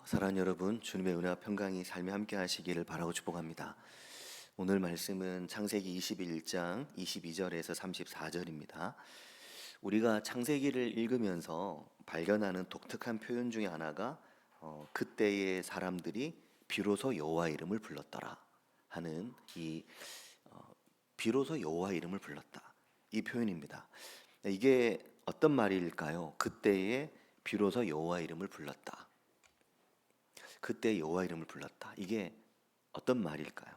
사랑하는 여러분, 주님의 은혜와 평강이 삶에 함께 하시기를 바라고 축복합니다. 오늘 말씀은 창세기 21장 22절에서 34절입니다. 우리가 창세기를 읽으면서 발견하는 독특한 표현 중에 하나가 그때의 사람들이 비로소 여호와 이름을 불렀더라 하는 이 비로소 여호와 이름을 불렀다, 이 표현입니다. 이게 어떤 말일까요? 그때에 비로소 여호와 이름을 불렀다. 그때 여호와 이름을 불렀다. 이게 어떤 말일까요?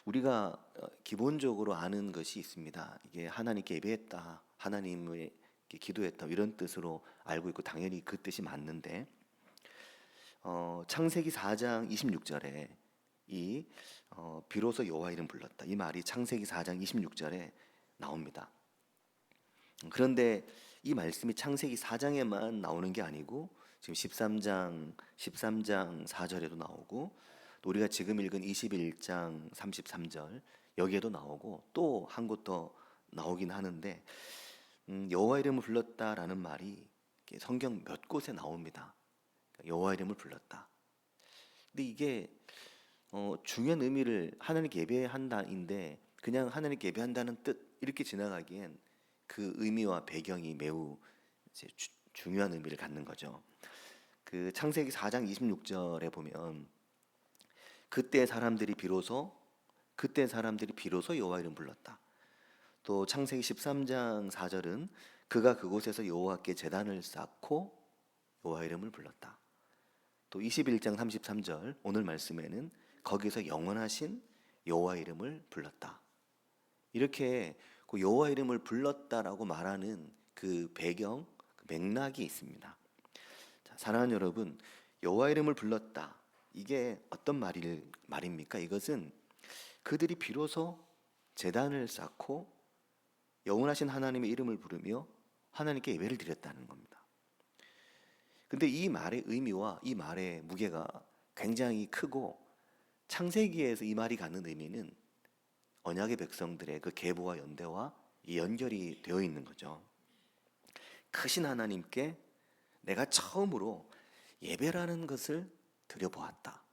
우리가 기본적으로 아는 것이 있습니다. 이게 하나님께 예배했다, 하나님을 기도했다, 이런 뜻으로 알고 있고 당연히 그 뜻이 맞는데 창세기 4장 26절에 이 비로소 여호와 이름 불렀다, 이 말이 창세기 4장 26절에 나옵니다. 그런데 이 말씀이 창세기 4장에만 나오는 게 아니고 지금 13장 4절에도 나오고, 또 우리가 지금 읽은 21장 33절 여기에도 나오고, 또 한 곳 더 나오긴 하는데 여호와 이름을 불렀다라는 말이 성경 몇 곳에 나옵니다. 여호와 이름을 불렀다. 근데 이게 중요한 의미를 하나님께 예배한다인데 그냥 하나님께 예배한다는 뜻 이렇게 지나가기엔 그 의미와 배경이 매우 중요한 의미를 갖는 거죠. 그 창세기 4장 26절에 보면 그때 사람들이 비로소 여호와 이름 불렀다. 또 창세기 13장 4절은 그가 그곳에서 여호와께 제단을 쌓고 여호와 이름을 불렀다. 또 21장 33절 오늘 말씀에는 거기서 영원하신 여호와 이름을 불렀다. 이렇게 그 여호와 이름을 불렀다라고 말하는 그 배경, 그 맥락이 있습니다. 자, 사랑하는 여러분, 여호와 이름을 불렀다, 이게 어떤 말입니까? 이것은 그들이 비로소 제단을 쌓고 영원하신 하나님의 이름을 부르며 하나님께 예배를 드렸다는 겁니다. 근데 이 말의 의미와 이 말의 무게가 굉장히 크고, 창세기에서 이 말이 갖는 의미는 언약의 백성들의 그 계보와 연대와 연결이 되어 있는 거죠. 크신 하나님께 내가 처음으로 예배라는 것을 드려보았다,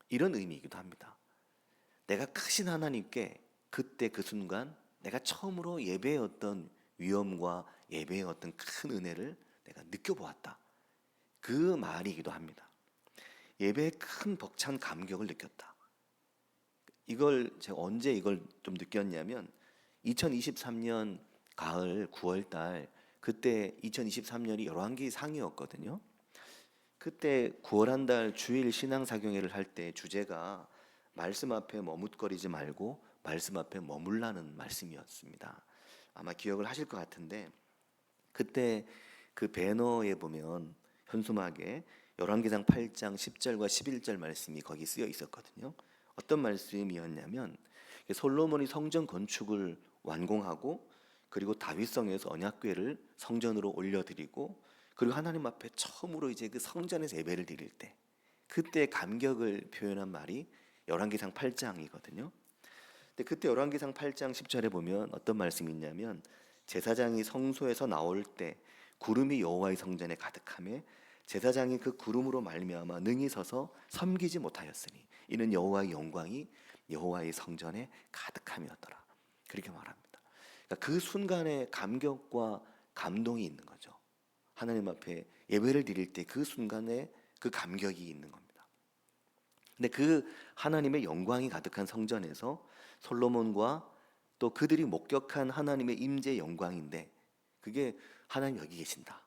이런 의미이기도 합니다. 내가 크신 하나님께 그때 그 순간 내가 처음으로 예배의 어떤 위엄과 예배의 어떤 큰 은혜를 내가 느껴보았다, 그 말이기도 합니다. 예배의 큰 벅찬 감격을 느꼈다. 이걸 제가 언제 이걸 좀 느꼈냐면 2023년 가을 9월달, 그때 2023년이 열왕기 상이었거든요. 그때 9월 한 달 주일 신앙사경회를 할 때 주제가 말씀 앞에 머뭇거리지 말고 말씀 앞에 머물라는 말씀이었습니다. 아마 기억을 하실 것 같은데, 그때 그 배너에 보면 현수막에 열왕기상 8장 10절과 11절 말씀이 거기 쓰여 있었거든요. 어떤 말씀이었냐면 솔로몬이 성전 건축을 완공하고 그리고 다윗성에서 언약궤를 성전으로 올려드리고 그리고 하나님 앞에 처음으로 이제 그 성전에서 예배를 드릴 때 그때 감격을 표현한 말이 열왕기상 8장이거든요. 근데 그때 열왕기상 8장 10절에 보면 어떤 말씀이 있냐면 제사장이 성소에서 나올 때 구름이 여호와의 성전에 가득하며 제사장이 그 구름으로 말미암아 능히 서서 섬기지 못하였으니 이는 여호와의 영광이 여호와의 성전에 가득함이었더라, 그렇게 말합니다. 그러니까 그 순간에 감격과 감동이 있는 거죠. 하나님 앞에 예배를 드릴 때 그 순간에 그 감격이 있는 겁니다. 근데 그 하나님의 영광이 가득한 성전에서 솔로몬과 또 그들이 목격한 하나님의 임재 영광인데, 그게 하나님 여기 계신다,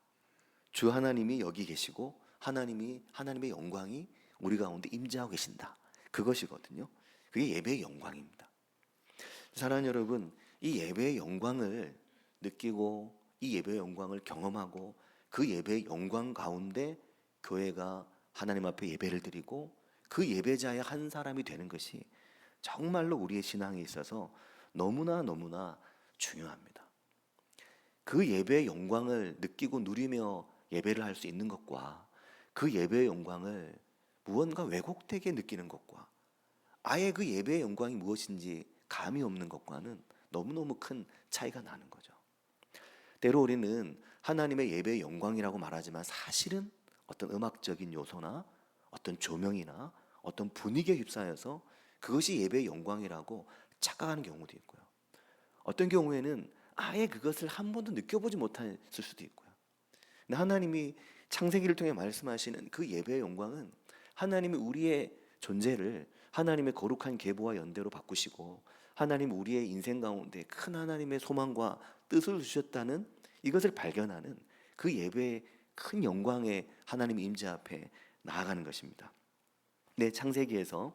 주 하나님이 여기 계시고 하나님의 영광이 우리 가운데 임재하고 계신다, 그것이거든요. 그게 예배의 영광입니다. 사랑하는 여러분, 이 예배의 영광을 느끼고 이 예배의 영광을 경험하고 그 예배의 영광 가운데 교회가 하나님 앞에 예배를 드리고 그 예배자의 한 사람이 되는 것이 정말로 우리의 신앙에 있어서 너무나 중요합니다. 그 예배의 영광을 느끼고 누리며 예배를 할 수 있는 것과 그 예배의 영광을 무언가 왜곡되게 느끼는 것과 아예 그 예배의 영광이 무엇인지 감이 없는 것과는 너무너무 큰 차이가 나는 거죠. 때로 우리는 하나님의 예배의 영광이라고 말하지만 사실은 어떤 음악적인 요소나 어떤 조명이나 어떤 분위기에 휩싸여서 그것이 예배의 영광이라고 착각하는 경우도 있고요. 어떤 경우에는 아예 그것을 한 번도 느껴보지 못했을 수도 있고요. 근데 하나님이 창세기를 통해 말씀하시는 그 예배의 영광은 하나님이 우리의 존재를 하나님의 거룩한 계보와 연대로 바꾸시고 하나님 우리의 인생 가운데 큰 하나님의 소망과 뜻을 주셨다는 이것을 발견하는 그 예배의 큰 영광의 하나님의 임재 앞에 나아가는 것입니다. 네, 창세기에서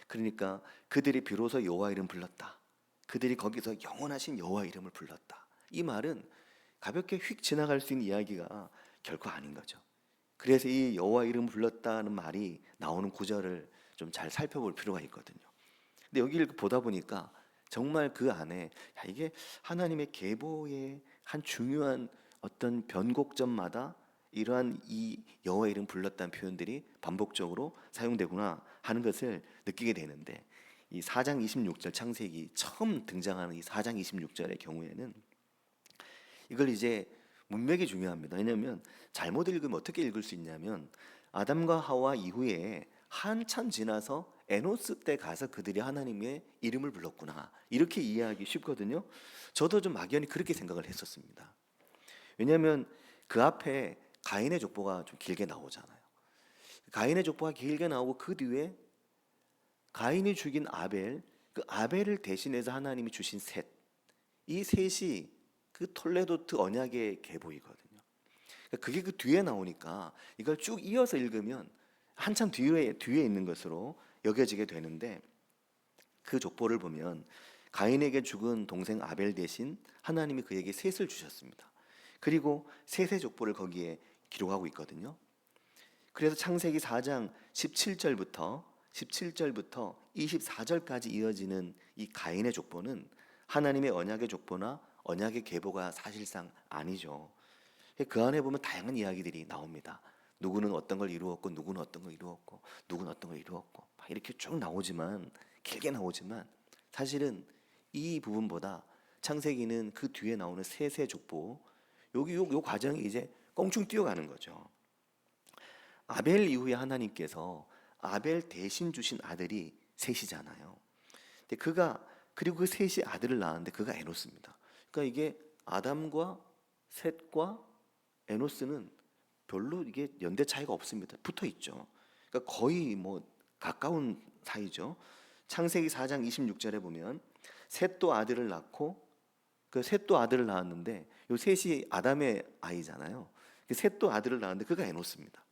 그러니까 그들이 비로소 여호와 이름 불렀다. 그들이 거기서 영원하신 여호와 이름을 불렀다. 이 말은 가볍게 휙 지나갈 수 있는 이야기가 결코 아닌 거죠. 그래서 이 여호와 이름 불렀다는 말이 나오는 구절을 좀 잘 살펴볼 필요가 있거든요. 근데 여기를 보다 보니까 정말 그 안에 이게 하나님의 계보의 한 중요한 어떤 변곡점마다 이러한 이 여호와 이름 불렀다는 표현들이 반복적으로 사용되구나 하는 것을 느끼게 되는데 이 4장 26절 창세기 처음 등장하는 이 4장 26절의 경우에는 이걸 이제 문맥이 중요합니다. 왜냐하면 잘못 읽으면 어떻게 읽을 수 있냐면 아담과 하와 이후에 한참 지나서 에노스 때 가서 그들이 하나님의 이름을 불렀구나 이렇게 이해하기 쉽거든요. 저도 좀 막연히 그렇게 생각을 했었습니다. 왜냐하면 그 앞에 가인의 족보가 좀 길게 나오잖아요. 가인의 족보가 길게 나오고 그 뒤에 가인이 죽인 아벨, 그 아벨을 대신해서 하나님이 주신 셋, 이 셋이 그 톨레도트 언약의 계보이거든요. 그게 그 뒤에 나오니까 이걸 쭉 이어서 읽으면 한참 뒤에 있는 것으로 여겨지게 되는데 그 족보를 보면 가인에게 죽은 동생 아벨 대신 하나님이 그에게 셋을 주셨습니다. 그리고 셋의 족보를 거기에 기록하고 있거든요. 그래서 창세기 4장 17절부터 24절까지 이어지는 이 가인의 족보는 하나님의 언약의 족보나 언약의 계보가 사실상 아니죠. 그 안에 보면 다양한 이야기들이 나옵니다. 누구는 어떤 걸 이루었고 누구는 어떤 걸 이루었고 누구는 어떤 걸 이루었고 막 이렇게 쭉 나오지만 길게 나오지만 사실은 이 부분보다 창세기는 그 뒤에 나오는 셋의 족보 여기 요 과정이 이제 껑충 뛰어가는 거죠. 아벨 이후에 하나님께서 아벨 대신 주신 아들이 셋이잖아요. 근데 그리고 그 셋이 아들을 낳았는데 그가 에노스입니다. 그러니까 이게 아담과 셋과 에노스는 별로 이게 연대 차이가 없습니다. 붙어 있죠. 그러니까 거의 뭐 가까운 사이죠. 창세기 4장 26절에 보면 셋도 아들을 낳고 그 셋도 아들을 낳았는데 요 셋이 아담의 아이잖아요. 그 셋도 아들을 낳았는데 그가 에노스입니다.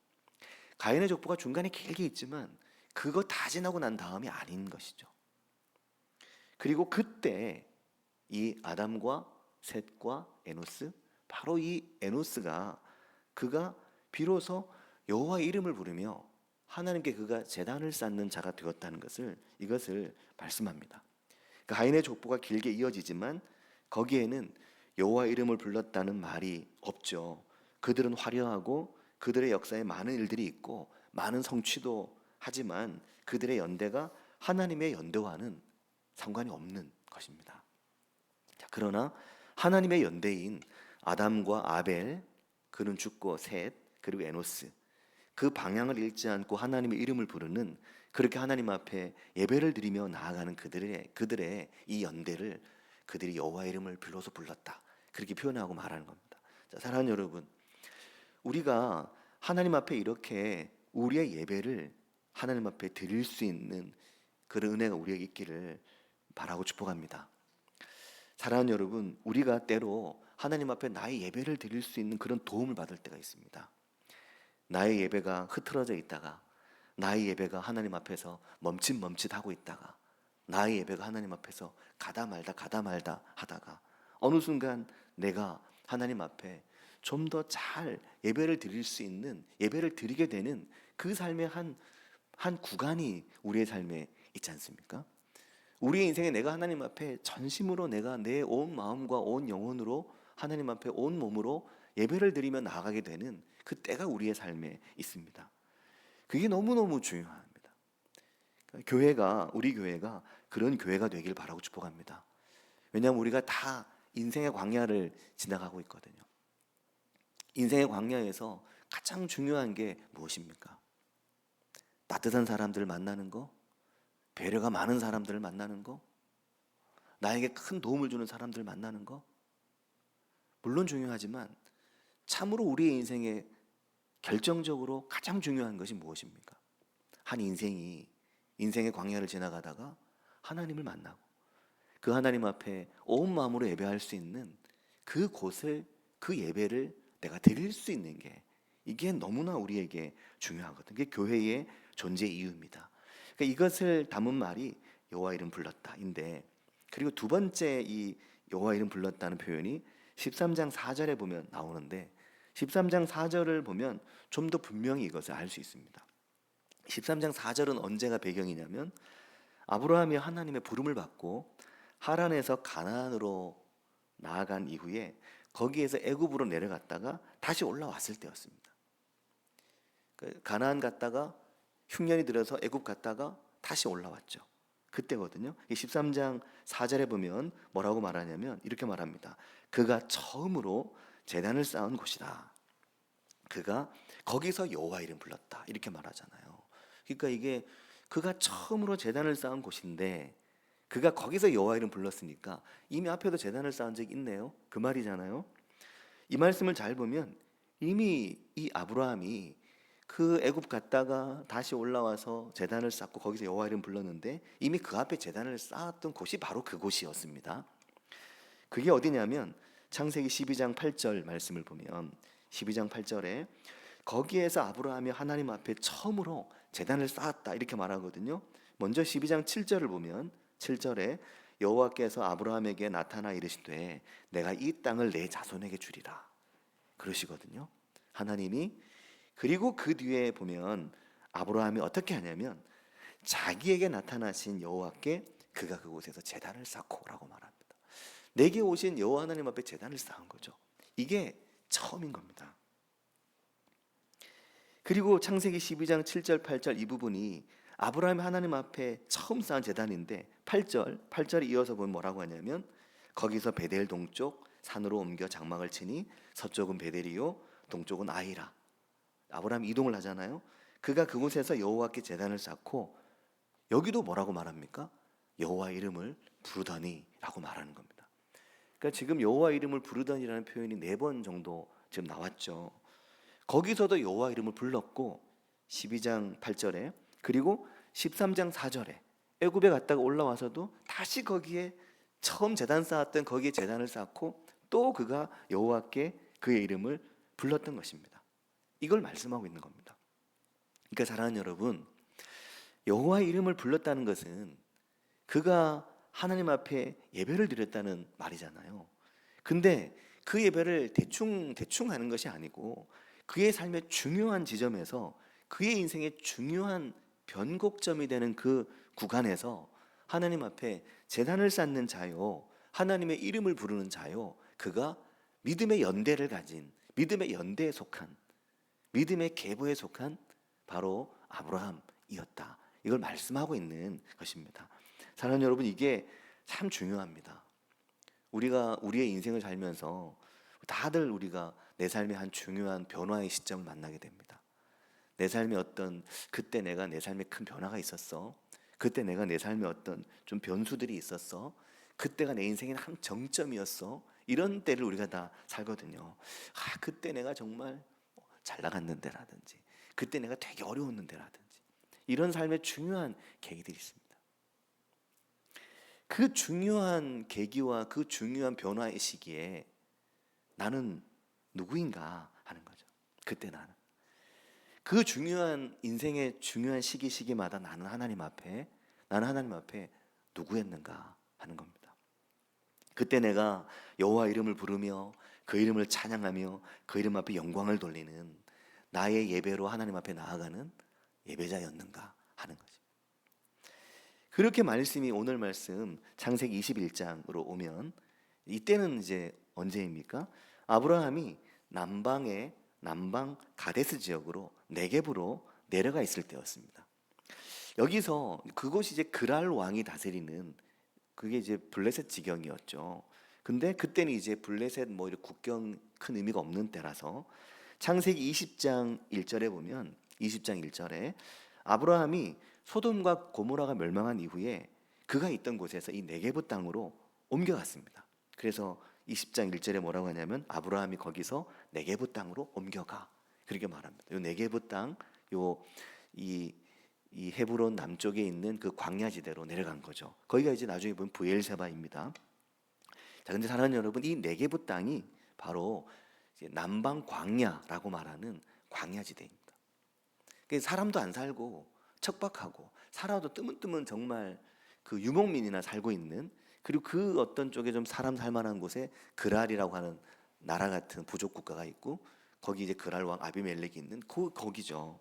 가인의 족보가 중간에 길게 있지만 그거 다 지나고 난 다음이 아닌 것이죠. 그리고 그때 이 아담과 셋과 에노스 바로 이 에노스가 그가 비로소 여호와의 이름을 부르며 하나님께 그가 제단을 쌓는 자가 되었다는 것을 이것을 말씀합니다. 가인의 족보가 길게 이어지지만 거기에는 여호와의 이름을 불렀다는 말이 없죠. 그들은 화려하고 그들의 역사에 많은 일들이 있고 많은 성취도 하지만 그들의 연대가 하나님의 연대와는 상관이 없는 것입니다. 자, 그러나 하나님의 연대인 아담과 아벨, 그는 죽고 셋, 그리고 에노스, 그 방향을 잃지 않고 하나님의 이름을 부르는 그렇게 하나님 앞에 예배를 드리며 나아가는 그들의 이 연대를 그들이 여호와의 이름을 불러서 불렀다. 그렇게 표현하고 말하는 겁니다. 자, 사랑하는 여러분, 우리가 하나님 앞에 이렇게 우리의 예배를 하나님 앞에 드릴 수 있는 그런 은혜가 우리에게 있기를 바라고 축복합니다. 사랑하는 여러분, 우리가 때로 하나님 앞에 나의 예배를 드릴 수 있는 그런 도움을 받을 때가 있습니다. 나의 예배가 흐트러져 있다가 나의 예배가 하나님 앞에서 멈칫멈칫하고 있다가 나의 예배가 하나님 앞에서 가다 말다 하다가 어느 순간 내가 하나님 앞에 좀 더 잘 예배를 드릴 수 있는 예배를 드리게 되는 그 삶의 한 구간이 우리의 삶에 있지 않습니까? 우리의 인생에 내가 하나님 앞에 전심으로 내가 내 온 마음과 온 영혼으로 하나님 앞에 온 몸으로 예배를 드리며 나아가게 되는 그 때가 우리의 삶에 있습니다. 그게 너무너무 중요합니다. 우리 교회가 그런 교회가 되길 바라고 축복합니다. 왜냐하면 우리가 다 인생의 광야를 지나가고 있거든요. 인생의 광야에서 가장 중요한 게 무엇입니까? 따뜻한 사람들을 만나는 거, 배려가 많은 사람들을 만나는 거, 나에게 큰 도움을 주는 사람들을 만나는 거, 물론 중요하지만 참으로 우리의 인생에 결정적으로 가장 중요한 것이 무엇입니까? 한 인생의 광야를 지나가다가 하나님을 만나고 그 하나님 앞에 온 마음으로 예배할 수 있는 그 예배를 내가 드릴 수 있는 게, 이게 너무나 우리에게 중요하거든요. 그게 교회의 존재 이유입니다. 그러니까 이것을 담은 말이 여호와 이름 불렀다인데, 그리고 두 번째 이 여호와 이름 불렀다는 표현이 13장 4절에 보면 나오는데, 13장 4절을 보면 좀 더 분명히 이것을 알 수 있습니다. 13장 4절은 언제가 배경이냐면, 아브라함이 하나님의 부름을 받고 하란에서 가나안으로 나아간 이후에 거기에서 애굽으로 내려갔다가 다시 올라왔을 때였습니다. 가나안 갔다가 흉년이 들어서 애굽 갔다가 다시 올라왔죠. 그때거든요. 13장 4절에 보면 뭐라고 말하냐면 이렇게 말합니다. 그가 처음으로 제단을 쌓은 곳이다. 그가 거기서 여호와 이름 불렀다. 이렇게 말하잖아요. 그러니까 이게 그가 처음으로 제단을 쌓은 곳인데, 그가 거기서 여호와 이름 불렀으니까 이미 앞에도 제단을 쌓은 적이 있네요. 그 말이잖아요. 이 말씀을 잘 보면 이미 이 아브라함이 그 애굽 갔다가 다시 올라와서 제단을 쌓고 거기서 여호와 이름 불렀는데, 이미 그 앞에 제단을 쌓았던 곳이 바로 그곳이었습니다. 그게 어디냐면 창세기 12장 8절 말씀을 보면 12장 8절에 거기에서 아브라함이 하나님 앞에 처음으로 제단을 쌓았다 이렇게 말하거든요. 먼저 12장 7절을 보면 7절에 여호와께서 아브라함에게 나타나 이르시되 내가 이 땅을 내 자손에게 주리라 그러시거든요. 하나님이. 그리고 그 뒤에 보면 아브라함이 어떻게 하냐면 자기에게 나타나신 여호와께 그가 그곳에서 제단을 쌓고라고 말합니다. 내게 오신 여호와 하나님 앞에 제단을 쌓은 거죠. 이게 처음인 겁니다. 그리고 창세기 12장 7절 8절 이 부분이 아브라함이 하나님 앞에 처음 쌓은 제단인데 8절이 이어서 보면 뭐라고 하냐면 거기서 베델 동쪽 산으로 옮겨 장막을 치니 서쪽은 베델이요 동쪽은 아이라. 아브라함이 이동을 하잖아요. 그가 그곳에서 여호와께 제단을 쌓고, 여기도 뭐라고 말합니까? 여호와 이름을 부르더니 라고 말하는 겁니다. 그러니까 지금 여호와 이름을 부르더니라는 표현이 4번 정도 지금 나왔죠. 거기서도 여호와 이름을 불렀고 12장 8절에, 그리고 13장 4절에 애굽에 갔다가 올라와서도 다시 거기에 처음 제단 쌓았던 거기에 제단을 쌓고 또 그가 여호와께 그의 이름을 불렀던 것입니다. 이걸 말씀하고 있는 겁니다. 그러니까 사랑하는 여러분, 여호와의 이름을 불렀다는 것은 그가 하나님 앞에 예배를 드렸다는 말이잖아요. 근데 그 예배를 대충 하는 것이 아니고 그의 삶의 중요한 지점에서, 그의 인생의 중요한 변곡점이 되는 그 구간에서 하나님 앞에 제단을 쌓는 자요, 하나님의 이름을 부르는 자요, 그가 믿음의 연대를 가진, 믿음의 연대에 속한, 믿음의 계보에 속한 바로 아브라함이었다. 이걸 말씀하고 있는 것입니다. 사랑하는 여러분, 이게 참 중요합니다. 우리가 우리의 인생을 살면서 다들 우리가 내 삶의 한 중요한 변화의 시점을 만나게 됩니다. 내 삶에 어떤, 그때 내가 내 삶에 큰 변화가 있었어. 그때 내가 내 삶에 어떤 좀 변수들이 있었어. 그때가 내 인생의 한 정점이었어. 이런 때를 우리가 다 살거든요. 그때 내가 정말 잘 나갔는데라든지, 그때 내가 되게 어려웠는데라든지, 이런 삶의 중요한 계기들이 있습니다. 그 중요한 계기와 그 중요한 변화의 시기에 나는 누구인가 하는 거죠. 그때 나는 그 중요한 인생의 중요한 시기마다 나는 하나님 앞에 누구였는가 하는 겁니다. 그때 내가 여호와 이름을 부르며 그 이름을 찬양하며 그 이름 앞에 영광을 돌리는 나의 예배로 하나님 앞에 나아가는 예배자였는가 하는 거죠. 그렇게 말씀이, 오늘 말씀 창세기 21장으로 오면 이때는 이제 언제입니까? 아브라함이 남방 가데스 지역으로 네겝으로 내려가 있을 때였습니다. 여기서 그곳이 이제 그랄 왕이 다스리는, 그게 이제 블레셋 지경이었죠. 근데 그때는 이제 블레셋 뭐 이렇게 국경 큰 의미가 없는 때라서 창세기 20장 1절에 보면 20장 1절에 아브라함이 소돔과 고모라가 멸망한 이후에 그가 있던 곳에서 이 네게브 땅으로 옮겨갔습니다. 그래서 20장 1절에 뭐라고 하냐면 아브라함이 거기서 네게브 땅으로 옮겨가, 그렇게 말합니다. 요 네게브 땅, 이 헤브론 남쪽에 있는 그 광야지대로 내려간 거죠. 거기가 이제 나중에 보면 브엘세바입니다. 자, 근데 사랑하는 여러분, 이 네게브 땅이 바로 이제 남방 광야라고 말하는 광야지대입니다. 사람도 안 살고 척박하고 살아도 뜨문뜨문 정말 그 유목민이나 살고 있는, 그리고 그 어떤 쪽에 좀 사람 살만한 곳에 그랄이라고 하는 나라 같은 부족 국가가 있고, 거기 이제 그랄 왕 아비멜렉이 있는 거기죠.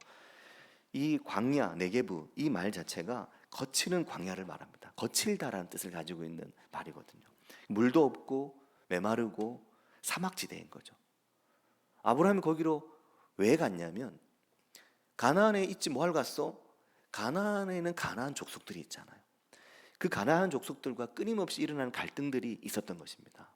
이 광야 네게브, 이 말 자체가 거치는 광야를 말합니다. 거칠다라는 뜻을 가지고 있는 말이거든요. 물도 없고 메마르고 사막지대인 거죠. 아브라함이 거기로 왜 갔냐면, 가나안에 있지 뭐하러 갔어? 가나안에는 가나안 족속들이 있잖아요. 그 가나안 족속들과 끊임없이 일어나는 갈등들이 있었던 것입니다.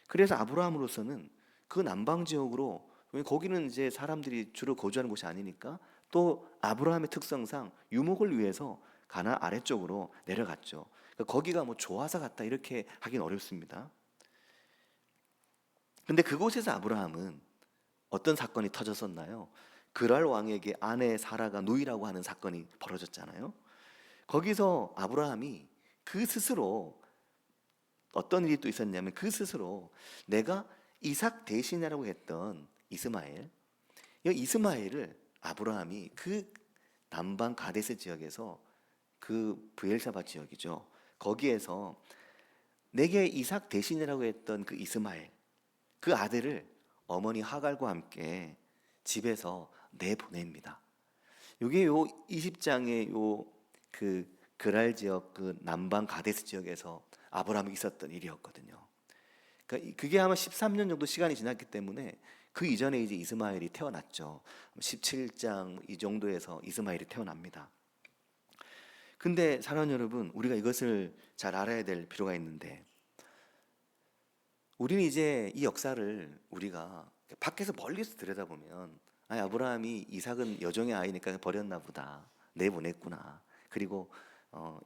그래서 아브라함으로서는 그 남방 지역으로, 거기는 이제 사람들이 주로 거주하는 곳이 아니니까, 또 아브라함의 특성상 유목을 위해서 가나안 아래쪽으로 내려갔죠. 그러니까 거기가 뭐 좋아서 갔다 이렇게 하긴 어렵습니다. 근데 그곳에서 아브라함은 어떤 사건이 터졌었나요? 그랄 왕에게 아내 사라가 누이라고 하는 사건이 벌어졌잖아요. 거기서 아브라함이 그 스스로 어떤 일이 또 있었냐면, 그 스스로 내가 이삭 대신이라고 했던 이스마엘, 이 이스마엘을 아브라함이 그 남방 가데스 지역에서, 그 브엘사바 지역이죠, 거기에서 내게 이삭 대신이라고 했던 그 이스마엘, 그 아들을 어머니 하갈과 함께 집에서 내보냅니다. 이게 요 20장의 요 그 그랄 지역, 그 남방 가데스 지역에서 아브라함이 있었던 일이었거든요. 그러니까 그게 아마 13년 정도 시간이 지났기 때문에 그 이전에 이제 이스마엘이 태어났죠. 17장 이 정도에서 이스마엘이 태어납니다. 근데 사랑하는 여러분, 우리가 이것을 잘 알아야 될 필요가 있는데, 우리는 이제 이 역사를 우리가 밖에서 멀리서 들여다보면, 아브라함이 이삭은 여종의 아이니까 버렸나 보다, 내보냈구나, 그리고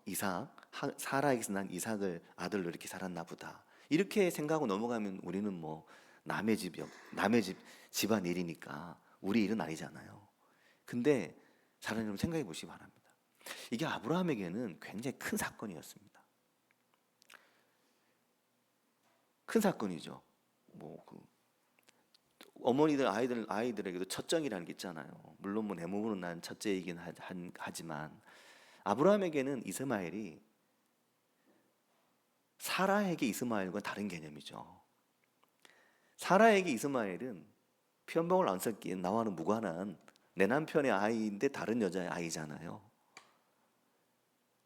이삭, 사라에게서 난 이삭을 아들로 이렇게 살았나 보다, 이렇게 생각하고 넘어가면 우리는 뭐 남의 집 집안 일이니까 우리 일은 아니잖아요. 근데 사랑하는 여러분, 생각해 보시기 바랍니다. 이게 아브라함에게는 굉장히 큰 사건이었습니다. 큰 사건이죠. 그 어머니들 아이들에게도 첫정이라는 게 있잖아요. 물론 뭐 내 몸으로 난 첫째이긴 하지만, 아브라함에게는 이스마엘이 사라에게 이스마엘과 다른 개념이죠. 사라에게 이스마엘은 피연방울 안 섞인 나와는 무관한 내 남편의 아이인데 다른 여자의 아이잖아요,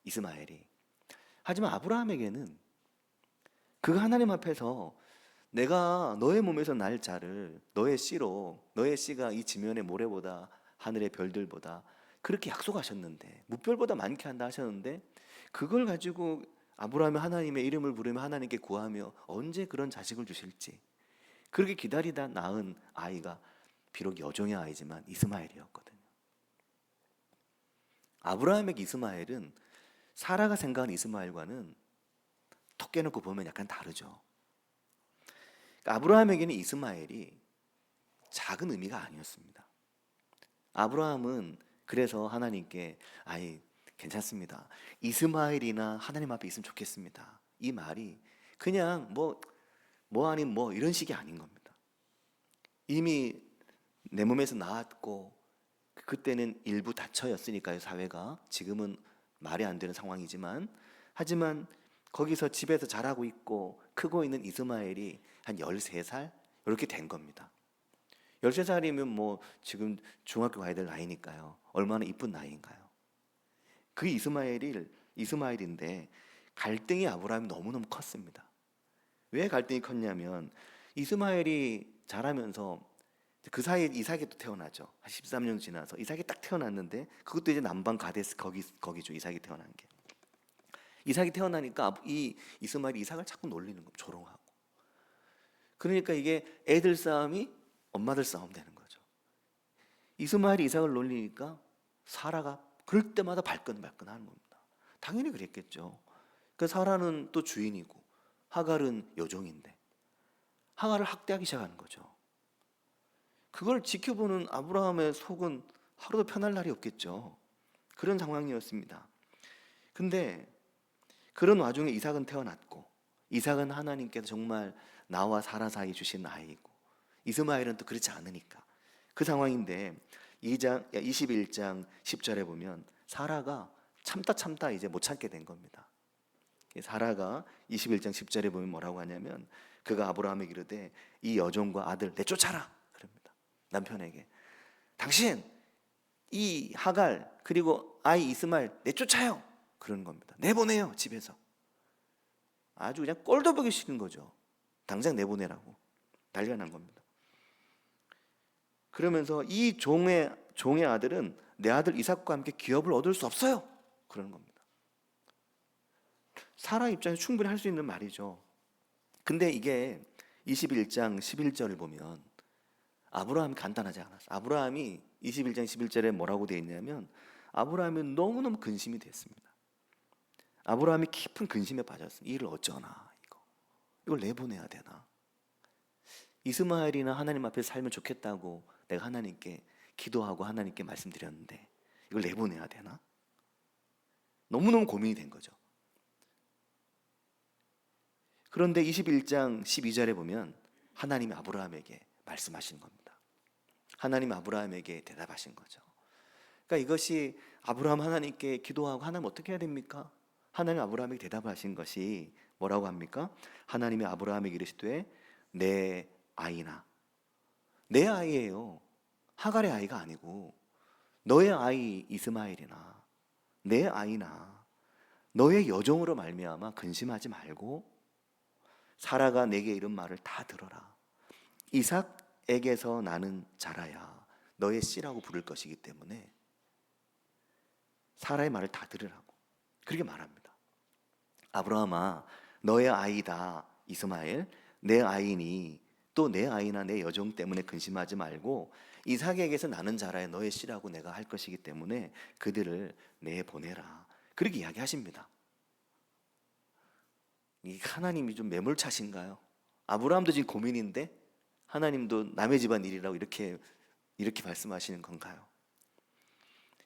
이스마엘이. 하지만 아브라함에게는 그 하나님 앞에서 내가 너의 몸에서 날 자를 너의 씨로, 너의 씨가 이 지면의 모래보다 하늘의 별들보다 그렇게 약속하셨는데, 무별보다 많게 한다 하셨는데, 그걸 가지고 아브라함이 하나님의 이름을 부르며 하나님께 구하며 언제 그런 자식을 주실지 그렇게 기다리다 낳은 아이가 비록 여종의 아이지만 이스마엘이었거든요. 아브라함에게 이스마엘은 사라가 생각하는 이스마엘과는 톡 깨놓고 보면 약간 다르죠. 그러니까 아브라함에게는 이스마엘이 작은 의미가 아니었습니다. 아브라함은 그래서 하나님께 괜찮습니다, 이스마엘이나 하나님 앞에 있으면 좋겠습니다, 이 말이 그냥 뭐 아닌 뭐 이런 식이 아닌 겁니다. 이미 내 몸에서 나왔고, 그때는 일부 다처였으니까요, 사회가. 지금은 말이 안 되는 상황이지만, 하지만 거기서 집에서 자라고 있고 크고 있는 이스마엘이 한 13살 이렇게 된 겁니다. 13살이면 뭐 지금 중학교 가야 될 나이니까요, 얼마나 이쁜 나이인가요. 그 이스마엘인데 갈등이 아브라함이 너무너무 컸습니다. 왜 갈등이 컸냐면, 이스마엘이 자라면서 그 사이에 이삭이 또 태어나죠. 한 13년 지나서 이삭이 딱 태어났는데, 그것도 이제 남방 가데스 거기죠, 이삭이 태어난 게. 이삭이 태어나니까 이 이스마엘이 이삭을 자꾸 놀리는 거, 조롱하고. 그러니까 이게 애들 싸움이 엄마들 싸움 되는 거죠. 이스마엘이 이삭을 놀리니까 사라가 그럴 때마다 발끈발끈하는 겁니다. 당연히 그랬겠죠. 그 사라는 또 주인이고 하갈은 여종인데 하갈을 학대하기 시작하는 거죠. 그걸 지켜보는 아브라함의 속은 하루도 편할 날이 없겠죠. 그런 상황이었습니다. 근데 그런 와중에 이삭은 태어났고, 이삭은 하나님께서 정말 나와 사라 사이 주신 아이고, 이스마엘은 또 그렇지 않으니까 그 상황인데 21장 10절에 보면 사라가 참다 이제 못 참게 된 겁니다. 사라가 21장 10절에 보면 뭐라고 하냐면 그가 아브라함에게 이르되 이 여종과 아들 내쫓아라 그럽니다. 남편에게 당신 이 하갈 그리고 아이 이스마엘 내쫓아요 그러는 겁니다. 내보내요 집에서. 아주 그냥 꼴도 보기 싫은 거죠. 당장 내보내라고 난리가 난 겁니다. 그러면서 이 종의 아들은 내 아들 이삭과 함께 기업을 얻을 수 없어요 그러는 겁니다. 사라 입장에서 충분히 할 수 있는 말이죠. 근데 이게 21장 11절을 보면 아브라함이 간단하지 않았어요. 아브라함이 21장 11절에 뭐라고 되어 있냐면 아브라함이 너무너무 근심이 됐습니다. 아브라함이 깊은 근심에 빠졌습니다. 이를 어쩌나 이걸 내보내야 되나? 이스마엘이나 하나님 앞에 살면 좋겠다고 내가 하나님께 기도하고 하나님께 말씀드렸는데 이걸 내보내야 되나? 너무너무 고민이 된 거죠. 그런데 21장 12절에 보면 하나님이 아브라함에게 말씀하신 겁니다. 하나님 아브라함에게 대답하신 거죠. 그러니까 이것이 아브라함 하나님께 기도하고 하나님 어떻게 해야 됩니까? 하나님 아브라함에게 대답하신 것이 뭐라고 합니까? 하나님이 아브라함에게 이르시되 내 아이나 내 아이예요. 하갈의 아이가 아니고 너의 아이 이스마엘이나 내 아이나 너의 여종으로 말미암아 근심하지 말고 사라가 내게 이른 말을 다 들어라. 이삭에게서 나는 자라야 너의 씨라고 부를 것이기 때문에 사라의 말을 다 들으라고 그렇게 말합니다. 아브라함아 너의 아이다 이스마엘 내 아이니 또 내 아이나 내 여종 때문에 근심하지 말고 이삭에게서 나는 자라야 너의 씨라고 내가 할 것이기 때문에 그들을 내보내라 그렇게 이야기하십니다. 이 하나님이 좀 매몰차신가요? 아브라함도 지금 고민인데 하나님도 남의 집안 일이라고 이렇게 말씀하시는 건가요?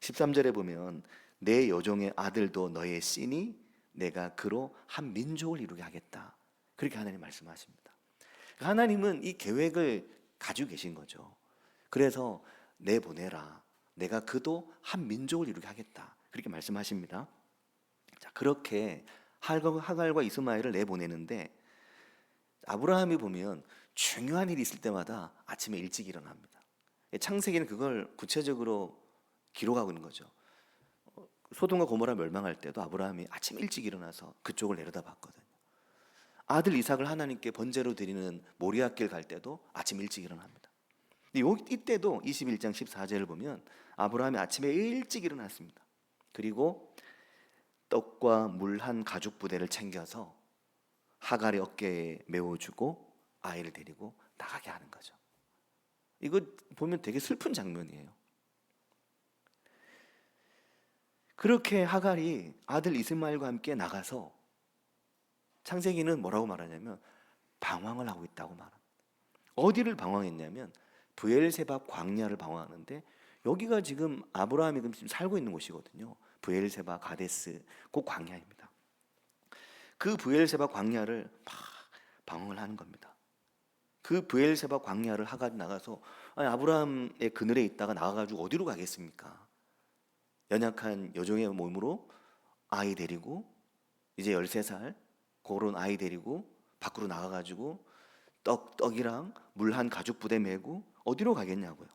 13절에 보면 내 여종의 아들도 너의 씨니 내가 그로 한 민족을 이루게 하겠다 그렇게 하나님 말씀하십니다. 하나님은 이 계획을 가지고 계신 거죠. 그래서 내보내라 내가 그도 한 민족을 이루게 하겠다 그렇게 말씀하십니다. 자, 그렇게 하갈과 이스마엘을 내보내는데 아브라함이 보면 중요한 일이 있을 때마다 아침에 일찍 일어납니다. 창세기는 그걸 구체적으로 기록하고 있는 거죠. 소돔과 고모라 멸망할 때도 아브라함이 아침 일찍 일어나서 그쪽을 내려다봤거든요. 아들 이삭을 하나님께 번제로 드리는 모리아길 갈 때도 아침 일찍 일어납니다. 이때도 21장 14절을 보면 아브라함이 아침에 일찍 일어났습니다. 그리고 떡과 물 한 가죽 부대를 챙겨서 하갈의 어깨에 메워주고 아이를 데리고 나가게 하는 거죠. 이거 보면 되게 슬픈 장면이에요. 그렇게 하갈이 아들 이스마엘과 함께 나가서 창세기는 뭐라고 말하냐면 방황을 하고 있다고 말합니다. 어디를 방황했냐면 브엘세바 광야를 방황하는데 여기가 지금 아브라함이 지금 살고 있는 곳이거든요. 브엘세바 가데스 그 광야입니다. 그 브엘세바 광야를 막 방황을 하는 겁니다. 그 브엘세바 광야를 하갈이 나가서 아브라함의 그늘에 있다가 나가가지고 어디로 가겠습니까? 연약한 여종의 몸으로 아이 데리고 이제 13살 그런 아이 데리고 밖으로 나가가지고 떡이랑 물 한 가죽 부대 메고 어디로 가겠냐고요.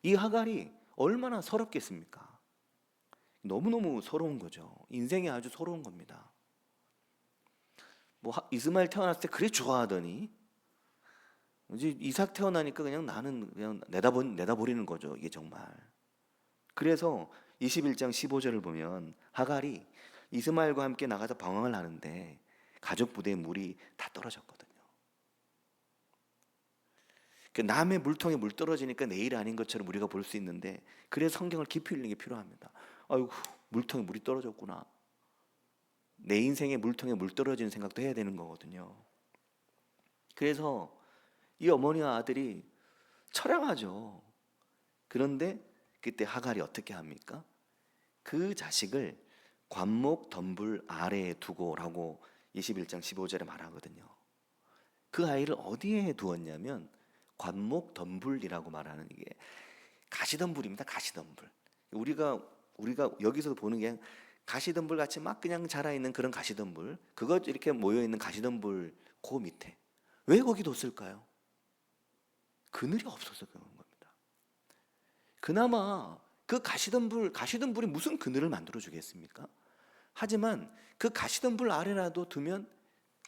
이 하갈이 얼마나 서럽겠습니까? 너무너무 서러운 거죠. 인생이 아주 서러운 겁니다. 뭐 이스마엘 태어났을 때 그래 좋아하더니 이제 이삭 태어나니까 그냥 나는 그냥 내다버리는 거죠. 이게 정말. 그래서 21장 15절을 보면 하갈이 이스마엘과 함께 나가서 방황을 하는데 가죽 부대에 물이 다 떨어졌거든요. 그 남의 물통에 물 떨어지니까 내 일 아닌 것처럼 우리가 볼 수 있는데, 그래서 성경을 깊이 읽는 게 필요합니다. 아이고, 물통에 물이 떨어졌구나. 내 인생에 물통에 물 떨어지는 생각도 해야 되는 거거든요. 그래서 이 어머니와 아들이 처량하죠. 그런데 그때 하갈이 어떻게 합니까? 그 자식을 관목 덤불 아래에 두고라고 21장 15절에 말하거든요. 그 아이를 어디에 두었냐면 관목 덤불이라고 말하는, 이게 가시덤불입니다. 가시덤불. 우리가 여기서 보는 게 가시덤불 같이 막 그냥 자라 있는 그런 가시덤불, 그거 이렇게 모여 있는 가시덤불 그 밑에 왜 거기 뒀을까요? 그늘이 없어서 그런 겁니다. 그나마 그 가시덤불이 무슨 그늘을 만들어 주겠습니까? 하지만 그 가시덤불 아래라도 두면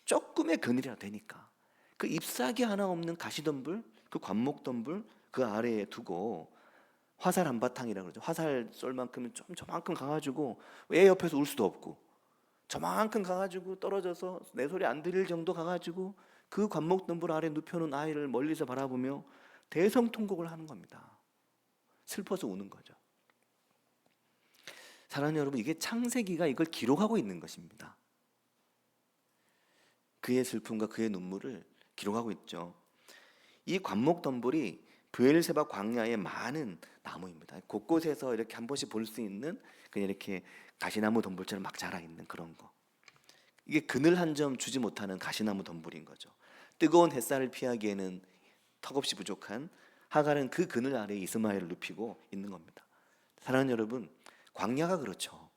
조금의 그늘이라 되니까 그 잎사귀 하나 없는 가시덤불, 그 관목덤불 그 아래에 두고, 화살 한바탕이라고 그러죠. 화살 쏠만큼은 좀 저만큼 가가지고 애 옆에서 울 수도 없고, 저만큼 가가지고 떨어져서 내 소리 안 들릴 정도 가가지고 그 관목덤불 아래 눕혀놓은 아이를 멀리서 바라보며 대성통곡을 하는 겁니다. 슬퍼서 우는 거죠. 사랑하는 여러분, 이게 창세기가 이걸 기록하고 있는 것입니다. 그의 슬픔과 그의 눈물을 기록하고 있죠. 이 관목덤불이 브엘세바 광야의 많은 나무입니다. 곳곳에서 이렇게 한 번씩 볼 수 있는 그냥 이렇게 가시나무 덤불처럼 막 자라 있는 그런 거. 이게 그늘 한 점 주지 못하는 가시나무 덤불인 거죠. 뜨거운 햇살을 피하기에는 턱없이 부족한 하갈은 그 그늘 아래 이스마엘을 눕히고 있는 겁니다. 사랑하는 여러분, 광야가 그렇죠.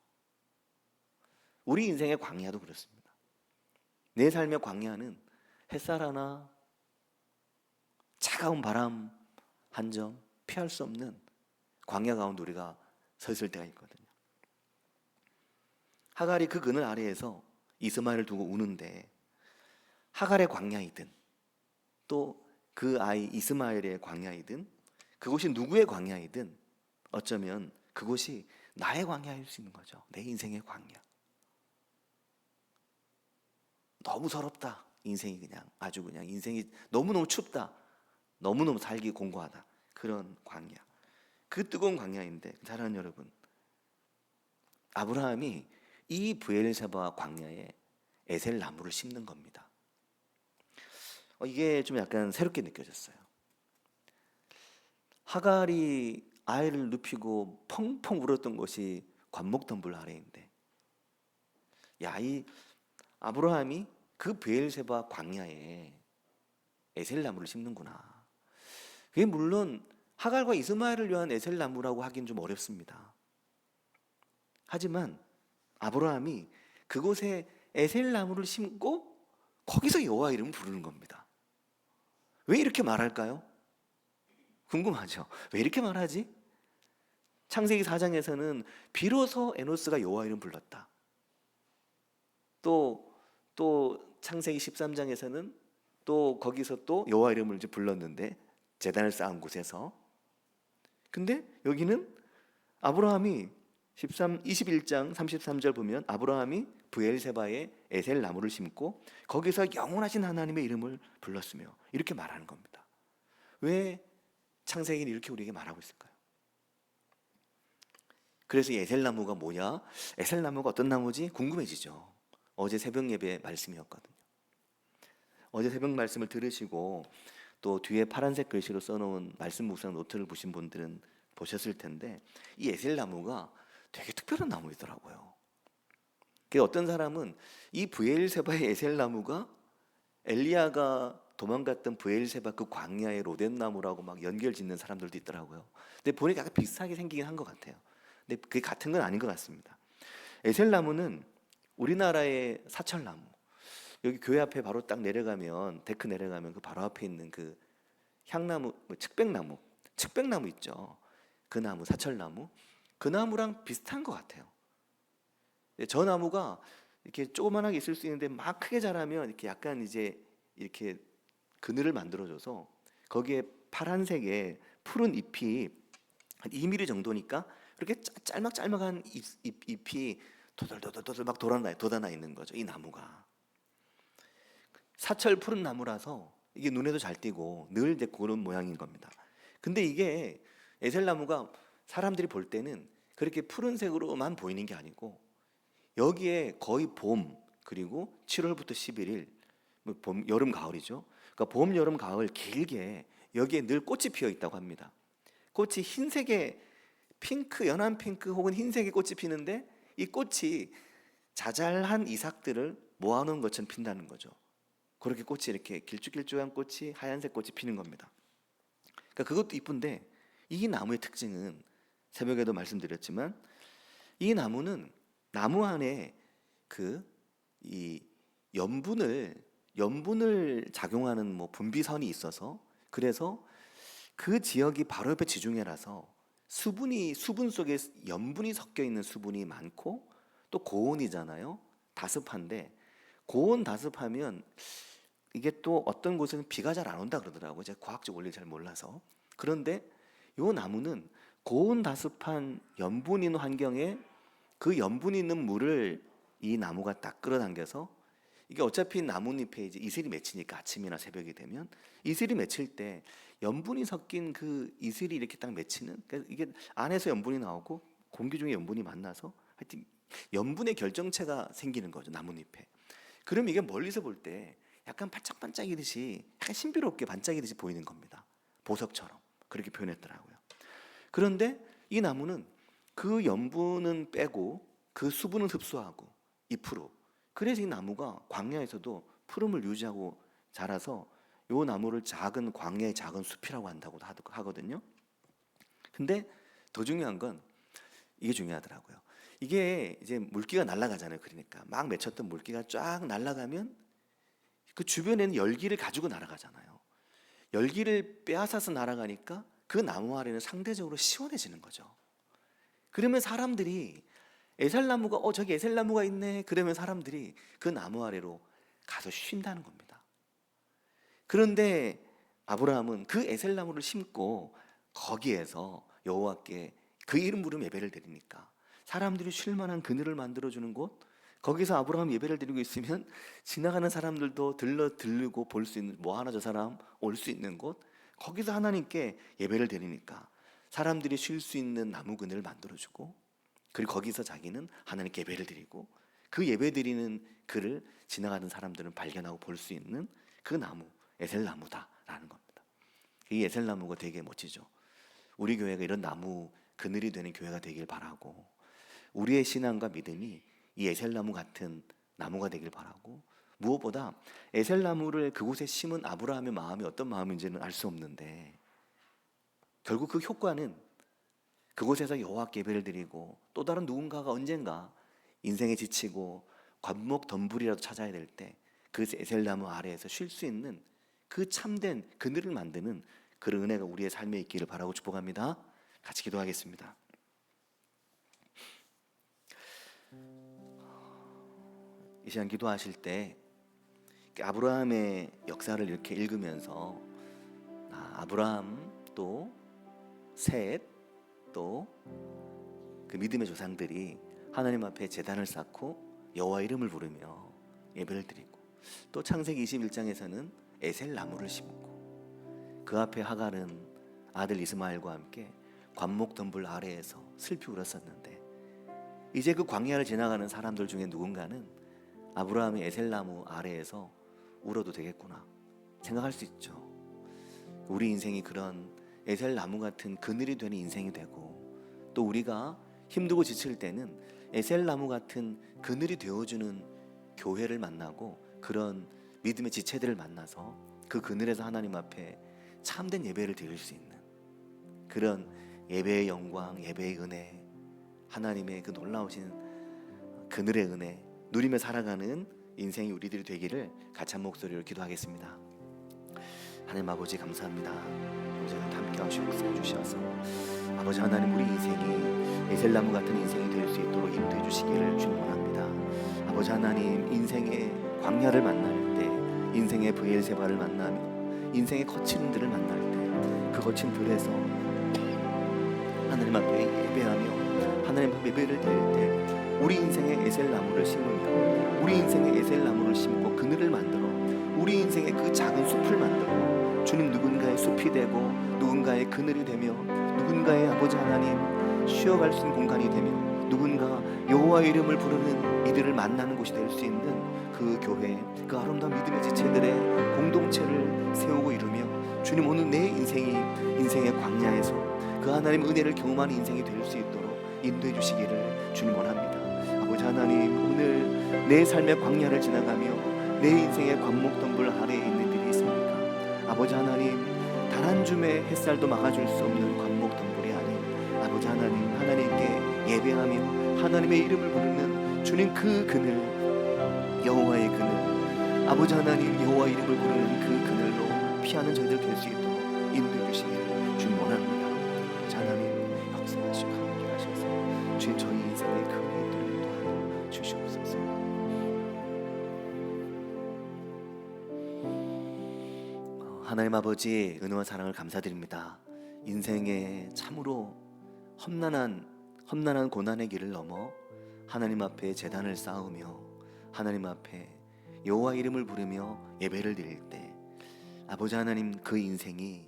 우리 인생의 광야도 그렇습니다. 내 삶의 광야는 햇살 하나, 차가운 바람 한 점 피할 수 없는 광야 가운데 우리가 서 있을 때가 있거든요. 하갈이 그 그늘 아래에서 이스마엘을 두고 우는데, 하갈의 광야이든 또 그 아이 이스마엘의 광야이든 그곳이 누구의 광야이든 어쩌면 그곳이 나의 광야일 수 있는 거죠. 내 인생의 광야. 너무 서럽다. 인생이 그냥 아주 그냥 인생이 너무너무 춥다. 너무너무 살기 공고하다. 그런 광야. 그 뜨거운 광야인데, 사랑하는 여러분, 아브라함이 이 브엘세바 광야에 에셀 나무를 심는 겁니다. 이게 좀 약간 새롭게 느껴졌어요. 하갈이 아이를 눕히고 펑펑 울었던 곳이 관목덤불 아래인데, 이 아브라함이 그 브엘세바 광야에 에셀 나무를 심는구나. 그게 물론 하갈과 이스마엘을 위한 에셀 나무라고 하긴 좀 어렵습니다. 하지만 아브라함이 그곳에 에셀 나무를 심고 거기서 여호와 이름을 부르는 겁니다. 왜 이렇게 말할까요? 궁금하죠? 왜 이렇게 말하지? 창세기 4장에서는 비로소 에노스가 여호와 이름 불렀다. 또 창세기 13장에서는 또 거기서 또 여호와 이름을 이제 불렀는데, 제단을 쌓은 곳에서. 근데 여기는 아브라함이 21장 33절 보면 아브라함이 브엘세바에 에셀 나무를 심고 거기서 영원하신 하나님의 이름을 불렀으며, 이렇게 말하는 겁니다. 왜 창세기는 이렇게 우리에게 말하고 있을까요? 그래서 이 에셀 나무가 뭐냐? 에셀 나무가 어떤 나무지? 궁금해지죠. 어제 새벽 예배 말씀이었거든요. 어제 새벽 말씀을 들으시고 또 뒤에 파란색 글씨로 써놓은 말씀 묵상 노트를 보신 분들은 보셨을 텐데, 이 에셀 나무가 되게 특별한 나무이더라고요. 어떤 사람은 이 브엘세바의 에셀 나무가 엘리야가 도망갔던 브엘세바 그 광야의 로뎀 나무라고 막 연결 짓는 사람들도 있더라고요. 근데 보니까 약간 비슷하게 생기긴 한 것 같아요. 근데 그게 같은 건 아닌 것 같습니다. 에셀 나무는 우리나라의 사철나무. 여기 교회 앞에 바로 딱 내려가면, 데크 내려가면 그 바로 앞에 있는 그 향나무, 측백나무 있죠. 그 나무, 사철나무. 그 나무랑 비슷한 것 같아요. 저 나무가 이렇게 조그만하게 있을 수 있는데 막 크게 자라면 이렇게 약간 이제 이렇게 그늘을 만들어줘서 거기에 파란색의 푸른 잎이 한 2mm 정도니까 이렇게 짤막짤막한 잎이 도돌도돌도돌 막 돋아나 있는 거죠. 이 나무가 사철 푸른 나무라서 이게 눈에도 잘 띄고 늘 이제 그런 모양인 겁니다. 근데 이게 에셀나무가 사람들이 볼 때는 그렇게 푸른색으로만 보이는 게 아니고 여기에 거의 봄 그리고 7월부터 11일 봄, 여름, 가을이죠. 그러니까 봄, 여름, 가을 길게 여기에 늘 꽃이 피어 있다고 합니다. 꽃이 흰색의 핑크, 연한 핑크 혹은 흰색의 꽃이 피는데 이 꽃이 자잘한 이삭들을 모아놓은 것처럼 핀다는 거죠. 그렇게 꽃이 이렇게 길쭉길쭉한 꽃이 하얀색 꽃이 피는 겁니다. 그러니까 그것도 이쁜데 이 나무의 특징은 새벽에도 말씀드렸지만 이 나무는 나무 안에 그 이 염분을 작용하는 뭐 분비선이 있어서 그래서 그 지역이 바로 옆에 지중해라서 수분 속에 염분이 섞여 있는 수분이 많고 또 고온이잖아요. 다습한데 고온 다습하면 이게 또 어떤 곳에는 비가 잘 안 온다 그러더라고요. 제가 과학적 원리를 잘 몰라서. 그런데 이 나무는 고온 다습한 염분 있는 환경에 그 염분 있는 물을 이 나무가 딱 끌어당겨서 이게 어차피 나뭇잎에 이제 이슬이 맺히니까 아침이나 새벽이 되면 이슬이 맺힐 때 염분이 섞인 그 이슬이 이렇게 딱 맺히는 그러니까 이게 안에서 염분이 나오고 공기 중에 염분이 만나서 하여튼 염분의 결정체가 생기는 거죠 나뭇잎에. 그럼 이게 멀리서 볼 때 약간 반짝반짝이듯이 약간 신비롭게 반짝이듯이 보이는 겁니다. 보석처럼 그렇게 표현했더라고요. 그런데 이 나무는 그 염분은 빼고 그 수분은 흡수하고 잎으로. 그래서 이 나무가 광야에서도 푸름을 유지하고 자라서 이 나무를 작은 광야의 작은 숲이라고 한다고 하거든요. 근데 더 중요한 건 이게 중요하더라고요. 이게 이제 물기가 날아가잖아요. 그러니까 막 맺혔던 물기가 쫙 날아가면 그 주변에는 열기를 가지고 날아가잖아요. 열기를 빼앗아서 날아가니까 그 나무 아래는 상대적으로 시원해지는 거죠. 그러면 사람들이 에셀나무가 저기 에셀나무가 있네. 그러면 사람들이 그 나무 아래로 가서 쉰다는 겁니다. 그런데 아브라함은 그 에셀나무를 심고 거기에서 여호와께 그 이름 부르며 예배를 드리니까 사람들이 쉴 만한 그늘을 만들어주는 곳, 거기서 아브라함 예배를 드리고 있으면 지나가는 사람들도 들르고 볼 수 있는 뭐 하나 저 사람 올 수 있는 곳, 거기서 하나님께 예배를 드리니까 사람들이 쉴 수 있는 나무 그늘을 만들어주고 그리고 거기서 자기는 하나님께 예배를 드리고 그 예배 드리는 그를 지나가는 사람들은 발견하고 볼 수 있는 그 나무 에셀나무다라는 겁니다. 이 에셀나무가 되게 멋지죠. 우리 교회가 이런 나무 그늘이 되는 교회가 되길 바라고 우리의 신앙과 믿음이 이 에셀나무 같은 나무가 되길 바라고 무엇보다 에셀나무를 그곳에 심은 아브라함의 마음이 어떤 마음인지는 알 수 없는데 결국 그 효과는 그곳에서 여호와께 예배를 드리고 또 다른 누군가가 언젠가 인생에 지치고 관목 덤불이라도 찾아야 될 때 그 에셀나무 아래에서 쉴 수 있는 그 참된 그늘을 만드는 그런 은혜가 우리의 삶에 있기를 바라고 축복합니다. 같이 기도하겠습니다. 이 시간 기도하실 때 아브라함의 역사를 이렇게 읽으면서 아브라함 또 셋 또 그 믿음의 조상들이 하나님 앞에 제단을 쌓고 여호와 이름을 부르며 예배를 드리고 또 창세기 21장에서는 에셀 나무를 심고 그 앞에 하갈은 아들 이스마엘과 함께 관목 덤불 아래에서 슬피 울었었는데 이제 그 광야를 지나가는 사람들 중에 누군가는 아브라함의 에셀 나무 아래에서 울어도 되겠구나 생각할 수 있죠. 우리 인생이 그런 에셀 나무 같은 그늘이 되는 인생이 되고 또 우리가 힘들고 지칠 때는 에셀 나무 같은 그늘이 되어주는 교회를 만나고 그런 믿음의 지체들을 만나서 그 그늘에서 하나님 앞에 참된 예배를 드릴 수 있는 그런 예배의 영광, 예배의 은혜, 하나님의 그 놀라우신 그늘의 은혜 누리며 살아가는 인생이 우리들이 되기를 같이 한 목소리로 기도하겠습니다. 하나님 아버지 감사합니다. 저희를 함께 하시고 쓰여주셔서 아버지 하나님 우리 인생이 에셀나무 같은 인생이 될 수 있도록 인도해 주시기를 축원합니다. 아버지 하나님 인생의 광야를 만날 때 인생의 브엘세바를 만나며 인생의 거친 들을 만날 때 그 거친 들에서 하나님 앞에 예배하며 하나님 앞에 예배를 드릴 때 우리 인생의 에셀나무를 심으며 우리 인생의 에셀나무를 심고 그늘을 만들어 우리 인생의 그 작은 숲을 만들고 주님 누군가의 숲이 되고 누군가의 그늘이 되며 누군가의 아버지 하나님 쉬어갈 수 있는 공간이 되며 누군가 여호와의 이름을 부르는 이들을 만나는 곳이 될 수 있는 그 교회, 그 아름다운 믿음의 지체들의 공동체를 세우고 이루며 주님 오늘 내 인생의 광야에서 그 하나님 은혜를 경험하는 인생이 될 수 있도록 인도해 주시기를 주님 원합니다. 아버지 하나님, 오늘 내 삶의 광야를 지나가며 내 인생의 관목덤불 아래에 있는 일이 있습니까? 아버지 하나님, 단 한 줌의 햇살도 막아줄 수 없는 관목덤불이 아닌 아버지 하나님, 하나님께 예배하며 하나님의 이름을 부르는 주님 그 그늘, 여호와의 그늘, 아버지 하나님 여호와 이름을 부르는 그 그늘로 피하는 저희들 될 수 있도록 인도해 주시기를 주님 원합니다. 아버지 하나님 역사하시고 함께 하셔서 주님 저희 인생의 그 일들을 인도하여 주시옵소서. 하나님 아버지 은혜와 사랑을 감사드립니다. 인생에 참으로 험난한 고난의 길을 넘어 하나님 앞에 제단을 쌓으며 하나님 앞에 여호와 이름을 부르며 예배를 드릴 때 아버지 하나님 그 인생이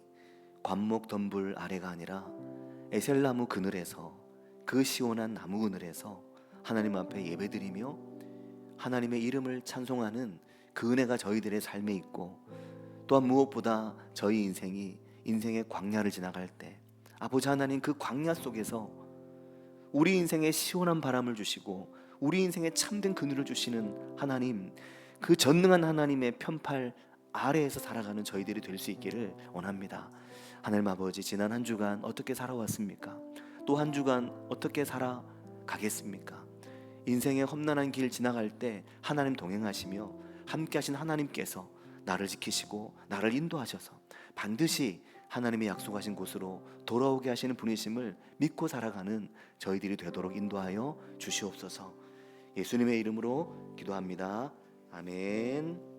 관목 덤불 아래가 아니라 에셀나무 그늘에서 그 시원한 나무 그늘에서 하나님 앞에 예배드리며 하나님의 이름을 찬송하는 그 은혜가 저희들의 삶에 있고 또한 무엇보다 저희 인생의 광야를 지나갈 때 아버지 하나님 그 광야 속에서 우리 인생에 시원한 바람을 주시고 우리 인생에 참된 그늘을 주시는 하나님, 그 전능한 하나님의 편팔 아래에서 살아가는 저희들이 될 수 있기를 원합니다. 하나님 아버지, 지난 한 주간 어떻게 살아왔습니까? 또 한 주간 어떻게 살아가겠습니까? 인생의 험난한 길 지나갈 때 하나님 동행하시며 함께 하신 하나님께서 나를 지키시고 나를 인도하셔서 반드시 하나님의 약속하신 곳으로 돌아오게 하시는 분이심을 믿고 살아가는 저희들이 되도록 인도하여 주시옵소서. 예수님의 이름으로 기도합니다. 아멘.